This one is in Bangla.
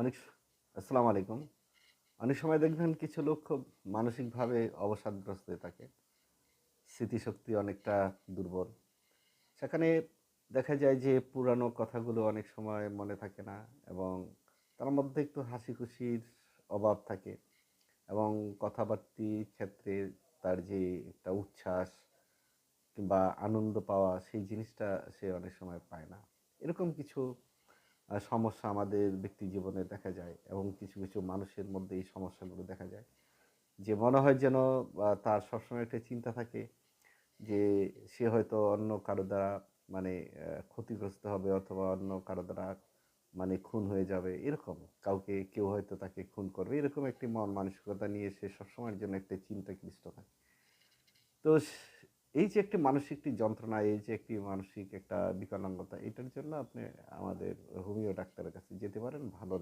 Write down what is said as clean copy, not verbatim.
অনেক স আসসালামু আলাইকুম। অনেক সময় দেখবেন কিছু লোক খুব মানসিকভাবে অবসাদগ্রস্ত হয়ে থাকে। স্মৃতিশক্তি অনেকটা দুর্বল। সেখানে দেখা যায় যে পুরানো কথাগুলো অনেক সময় মনে থাকে না এবং তার মধ্যে একটু হাসিখুশির অভাব থাকে এবং কথাবার্তির ক্ষেত্রে তার যে একটা উচ্ছ্বাস কিংবা আনন্দ পাওয়া সেই জিনিসটা সে অনেক সময় পায় না। এরকম কিছু সমস্যা আমাদের ব্যক্তি জীবনে দেখা যায় এবং কিছু মানুষের মধ্যে এই সমস্যাগুলো দেখা যায়। যে মনে হয় যেন তার সবসময় একটা চিন্তা থাকে যে সে হয়তো অন্য কারো দ্বারা মানে ক্ষতিগ্রস্ত হবে অথবা অন্য কারো দ্বারা মানে খুন হয়ে যাবে এরকম। কেউ হয়তো তাকে খুন করবে। এরকম একটি মন মানসিকতা নিয়ে সে সবসময়ের জন্য একটা চিন্তাক্লিষ্ট থাকে। তো এই যে একটি মানসিক একটি যন্ত্রণা, এই যে একটি মানসিক একটা বিকলাঙ্গতা, এটার জন্য আপনি আমাদের হোমিও ডাক্তারের কাছে যেতে পারেন। ভালো